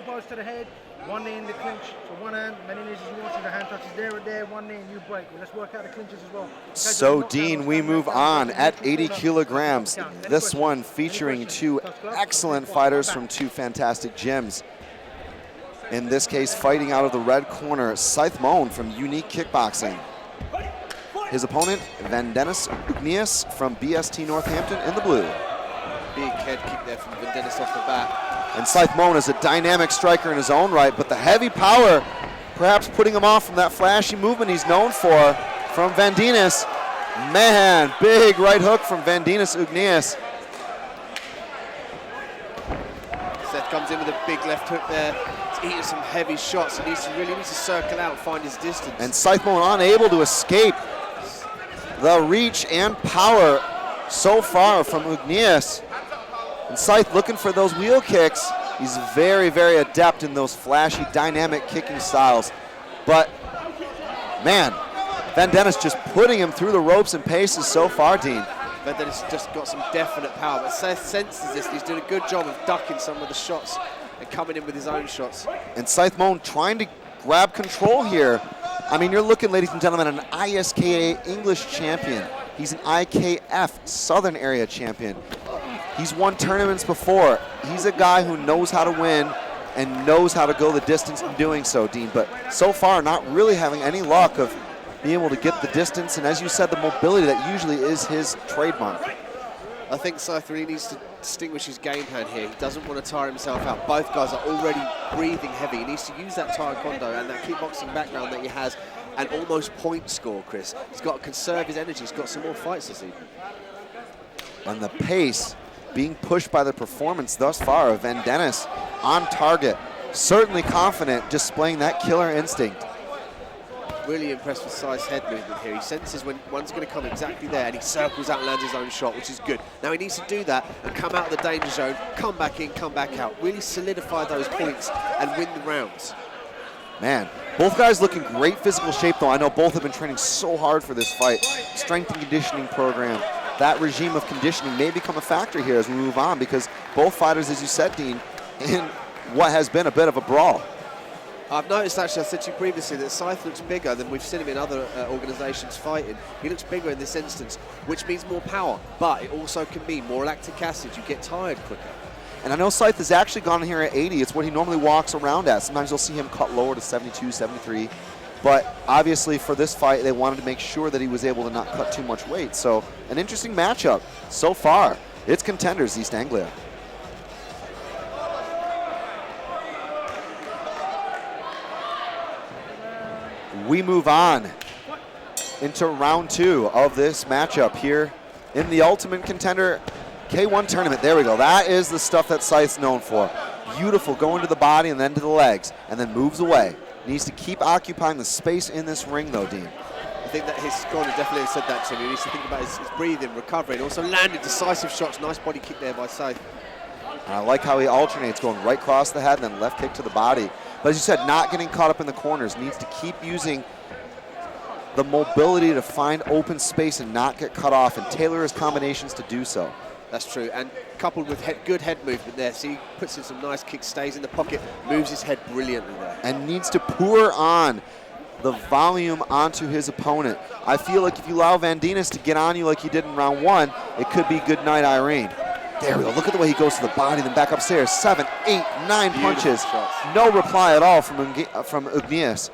elbows to the head, one knee in the clinch. So one hand, Vandenis is watching, the hand touches there and there, one knee and you break. Well, let's work out the clinches as well. So Dean, we move on at 80 kilograms. This one featuring two excellent fighters from two fantastic gyms. In this case, fighting out of the red corner, Zeith from Unique Kickboxing. His opponent, Vandenis Ugnius from BST Northampton in the blue. Big head kick there from Vandenis off the bat. And Zeith is a dynamic striker in his own right, but the heavy power perhaps putting him off from that flashy movement he's known for from Vandenis. Man, big right hook from Vandenis Ugnius. Zeith comes in with a big left hook there. He's eating some heavy shots. He really needs to circle out and find his distance. And Zeith unable to escape the reach and power so far from Ugnius. And Zeith looking for those wheel kicks. He's very, very adept in those flashy, dynamic kicking styles. But, man, Vandenis just putting him through the ropes and paces so far, Dean. Vandenis just got some definite power, but Zeith senses this. He's doing a good job of ducking some of the shots and coming in with his own shots. And Zeith trying to grab control here. I mean, you're looking, ladies and gentlemen, at an ISKA English champion. He's an IKF Southern Area champion. He's won tournaments before. He's a guy who knows how to win and knows how to go the distance in doing so, Dean. But so far, not really having any luck of being able to get the distance, and as you said, the mobility that usually is his trademark. I think Zeith really needs to distinguish his game plan here. He doesn't want to tire himself out. Both guys are already breathing heavy. He needs to use that taekwondo and that kickboxing background that he has and almost point score, Chris. He's got to conserve his energy. He's got some more fights this evening. On the pace, being pushed by the performance thus far of Vandenis on target. Certainly confident, displaying that killer instinct. Really impressed with Zeith's head movement here. He senses when one's going to come exactly there, and he circles out and lands his own shot, which is good. Now he needs to do that and come out of the danger zone, come back in, come back out. Really solidify those points and win the rounds. Man, both guys looking great physical shape, though. I know both have been training so hard for this fight. Strength and conditioning program. That regime of conditioning may become a factor here as we move on, because both fighters, as you said, Dean, in what has been a bit of a brawl. I've noticed, actually, I said to you previously, that Zeith looks bigger than we've seen him in other organisations fighting. He looks bigger in this instance, which means more power, but it also can mean more lactic acid. You get tired quicker. And I know Zeith has actually gone here at 80. It's what he normally walks around at. Sometimes you'll see him cut lower to 72, 73. But obviously for this fight, they wanted to make sure that he was able to not cut too much weight. So an interesting matchup so far. It's Contenders, East Anglia. We move on into round 2 of this matchup here in the Ultimate Contender K1 tournament. There we go. That is the stuff that Zeith's known for. Beautiful, going to the body and then to the legs, and then moves away. Needs to keep occupying the space in this ring, though, Dean. I think that his corner definitely said that to me. He needs to think about his breathing, recovering, also landed decisive shots. Nice body kick there by Zeith. And I like how he alternates, going right across the head and then left kick to the body. But as you said, not getting caught up in the corners. Needs to keep using the mobility to find open space and not get cut off, and tailor his combinations to do so. That's true, and coupled with good head movement there. See, he puts in some nice kicks, stays in the pocket, moves his head brilliantly there. And needs to pour on the volume onto his opponent. I feel like if you allow Vandenis to get on you like he did in round 1, it could be good night, Irene. There we go. Look at the way he goes to the body, then back upstairs. 7, 8, 9 punches. Shots. No reply at all from Ugnius.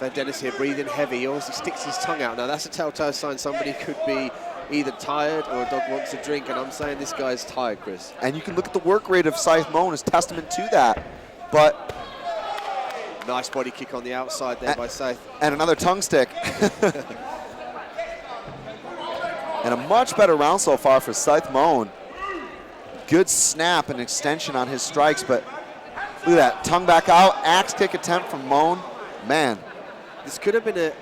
Vandenis here breathing heavy. He always sticks his tongue out. Now that's a telltale sign somebody could be either tired or a dog wants a drink, and I'm saying this guy's tired, Chris. And you can look at the work rate of Zeith as testament to that. But nice body kick on the outside there by Zeith. And another tongue stick. And a much better round so far for Zeith. Good snap and extension on his strikes, but look at that. Tongue back out, axe kick attempt from Moan. Man. This could have been a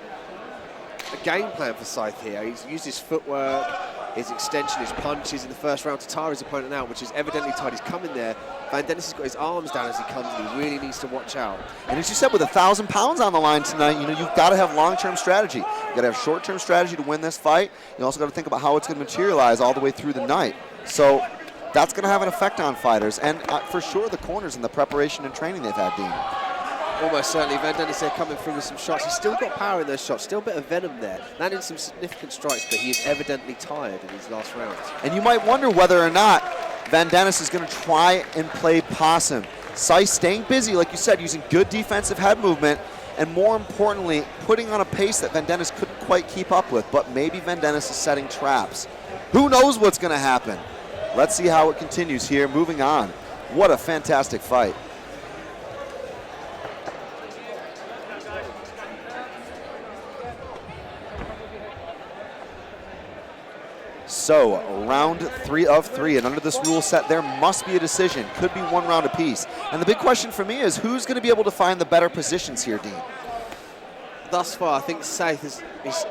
game plan for Zeith here. He's used his footwork, his extension, his punches in the first round to tire his opponent out, which is evidently tight. He's coming there. Vandenis has got his arms down as he comes, and he really needs to watch out. And as you said, with 1,000 pounds on the line tonight, you've got to have long-term strategy. You've got to have short-term strategy to win this fight. You also got to think about how it's going to materialize all the way through the night. So that's going to have an effect on fighters, and for sure the corners and the preparation and training they've had, Dean. Almost certainly. Vandenis there coming through with some shots. He's still got power in those shots, still a bit of venom there. Landing some significant strikes, but he is evidently tired in his last rounds. And you might wonder whether or not Vandenis is going to try and play possum. Zeith staying busy, like you said, using good defensive head movement, and more importantly, putting on a pace that Vandenis couldn't quite keep up with, but maybe Vandenis is setting traps. Who knows what's going to happen? Let's see how it continues here. Moving on. What a fantastic fight. So, round 3 of 3, and under this rule set, there must be a decision. Could be 1 round apiece. And the big question for me is, who's going to be able to find the better positions here, Dean? Thus far, I think Zeith is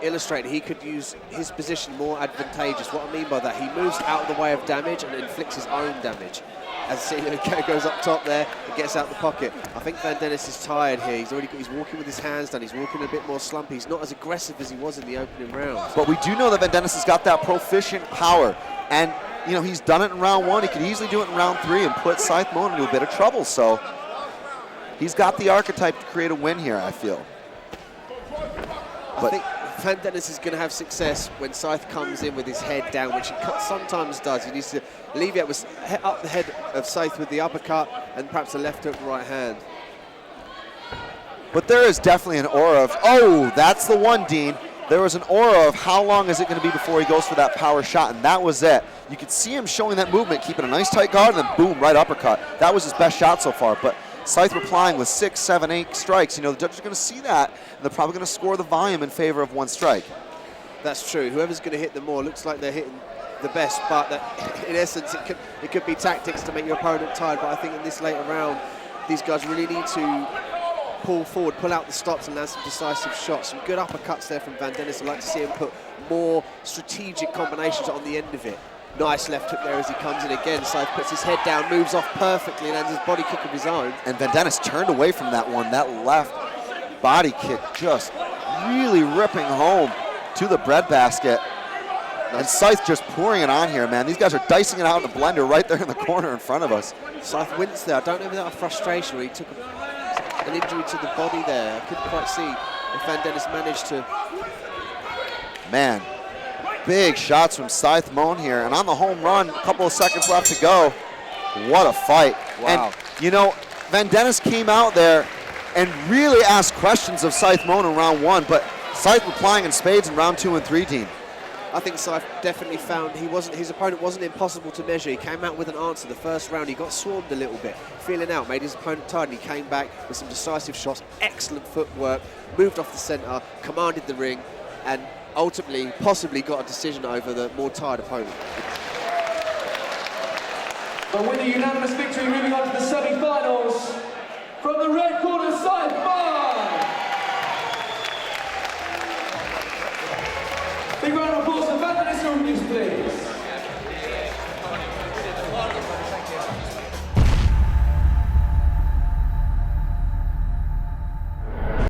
illustrating he could use his position more advantageous. What I mean by that, he moves out of the way of damage and inflicts his own damage. As Zeith goes up top there and gets out the pocket. I think Vandenis is tired here. He's walking with his hands down. He's walking a bit more slumpy. He's not as aggressive as he was in the opening rounds. But we do know that Vandenis has got that proficient power. And, you know, he's done it in round 1. He could easily do it in round 3 and put Zeith Moen into a bit of trouble. So he's got the archetype to create a win here, I feel. I think Vandenis is going to have success when Zeith comes in with his head down, which he sometimes does. He needs to alleviate up the head of Zeith with the uppercut and perhaps a left hook right hand. But there is definitely an aura of, oh, that's the one, Dean. There was an aura of how long is it going to be before he goes for that power shot, and that was it. You could see him showing that movement, keeping a nice tight guard, and then boom, right uppercut. That was his best shot so far. But Zeith replying with 6, 7, 8 strikes. You know, the judges are going to see that, and they're probably going to score the volume in favor of 1 strike. That's true. Whoever's going to hit the more looks like they're hitting the best, but that, in essence, it could be tactics to make your opponent tired. But I think in this later round, these guys really need to pull forward, pull out the stops, and land some decisive shots. Some good uppercuts there from Vandenis. I'd like to see him put more strategic combinations on the end of it. Nice left hook there as he comes in again. Zeith puts his head down, moves off perfectly, and lands his body kick of his own. And Vandenis turned away from that one. That left body kick just really ripping home to the breadbasket. And Zeith just pouring it on here, man. These guys are dicing it out in the blender right there in the corner in front of us. Zeith wins there. I don't know if that was frustration where he took an injury to the body there. I couldn't quite see if Vandenis managed to. Man, big shots from Zeith Moen here. And on the home run, a couple of seconds left to go. What a fight. Wow. And, you know, Vandenis came out there and really asked questions of Zeith Moen in round 1, but Zeith replying in spades in round 2 and 3, Dean. I think Zeith definitely found his opponent wasn't impossible to measure. He came out with an answer. The first round, he got swarmed a little bit, feeling out, made his opponent tired, and he came back with some decisive shots, excellent footwork, moved off the center, commanded the ring, and ultimately, possibly got a decision over the more tired opponent. But with a unanimous victory, moving on to the semi-finals, from the red corner, Zeith Moen! Big round of applause for Vandenis, please.